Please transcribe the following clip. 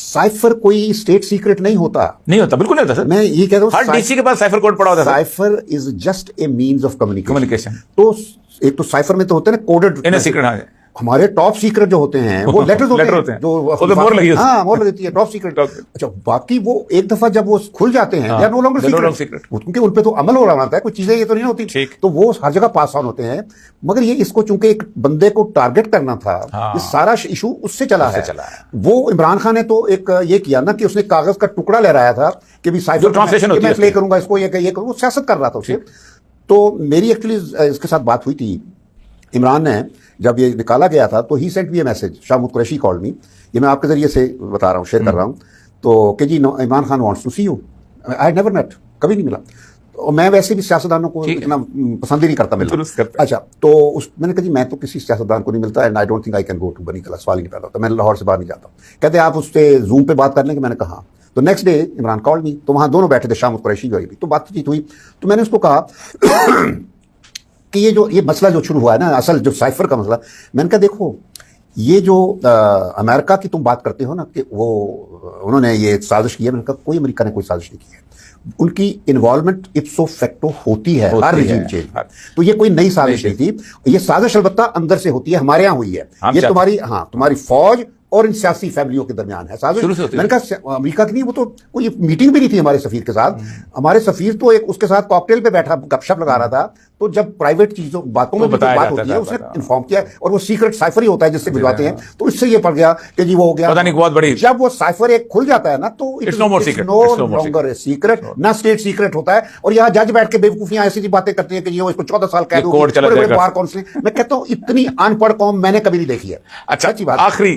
Cipher कोई state secret नहीं होता, बिल्कुल नहीं होता सर। मैं ये कह रहा हूँ हर डीसी के पास साइफर कोड पड़ा होता है। Cipher is just a means of communication. तो एक तो साइफर में तो होते हैं ना कोडेड इन सीक्रेट। हमारे टॉप सीक्रेट जो होते हैं वो लेटर्स होते हैं जो मोहर लगी होती है। हाँ मोहर लगती है टॉप सीक्रेट। अच्छा बाकी वो एक दफा जब वो खुल जाते हैं they are no longer secret, क्योंकि उन पे तो अमल हो रहा होता है, कोई चीजें ये तो नहीं होती, तो वो हर जगह पास ऑन होते हैं। मगर ये इसको चूंकि एक बंदे को टारगेट करना था, ये सारा इशू उससे चला है। वो इमरान खान ने तो एक ये किया ना कि उसने कागज का टुकड़ा लहराया था कि भी साइफर ट्रांसलेशन मैं प्ले करूंगा इसको, ये करूंगा, वो सियासत कर रहा था उसे। तो मेरी एक्चुअली इसके साथ बात हुई थी इमरान ने, जब ये निकाला गया था तो ही सेंट मी ए मैसेज, शाहमूद कुरैशी कॉल्ड मी, ये मैं आपके जरिए से बता रहा हूँ, शेयर कर रहा हूँ, तो कि जी Imran Khan wants to see you. I had never met, कभी नहीं मिला, और मैं वैसे भी सियासतदानों को इतना पसंद ही नहीं करता मिलना। अच्छा तो मैंने कहा जी मैं तो किसी सियासतदान को नहीं मिलता, and I don't think I can go to Bani Gala, सवाल ही नहीं पैदा होता, मैं लाहौर से बाहर नहीं जाता। कहते आप उससे जूम पे बात कर लेंगे, मैंने कहा। तो next day Imran called me, तो वहाँ दोनों बैठे थे, शाहमूद कुरैशी भी, तो बातचीत हुई। तो मैंने उसको कहा कि ये मसला जो शुरू हुआ है ना, असल जो साइफर का मसला, मैंने कहा देखो ये जो अमेरिका की तुम बात करते हो ना कि वो उन्होंने ये साजिश की है, मैंने कहा कोई अमेरिका ने कोई साजिश नहीं की है, उनकी इन्वॉल्वमेंट इप्सो फैक्टो होती है हर रिजीम चेंज में, तो ये कोई नई साजिश नहीं थी। ये साजिश अलबत्ता अंदर से होती है, हमारे यहाँ हुई है, ये तुम्हारी फौज और इन सियासी फैमिलियों के दरमियान है साजिश। मैंने कहा अमेरिका की नहीं, वो तो कोई मीटिंग भी नहीं थी हमारे सफीर के साथ, हमारे सफीर तो एक उसके साथ कॉकटेल पे बैठा गपशप लगा रहा था, तो जब प्राइवेट चीजों बातों में बात होती है उसने इन्फॉर्म किया, और वो सीक्रेट साइफर ही होता है जिससे भिजवाते हैं, तो इससे ये पड़ गया कि जी वो हो गया, पता नहीं बहुत बड़ी। जब वो साइफर एक खुल जाता है ना तो इट्स नो लॉन्गर सीक्रेट, ना स्टेट सीक्रेट होता है। और यहाँ जज बैठ के बेवकूफियां ऐसी बातें करते हैं कि ये इसको 14 साल कैद हो गई, बार काउंसिल। मैं कहता हूँ इतनी अनपढ़ कौम मैंने कभी नहीं देखी है। अच्छा आखिरी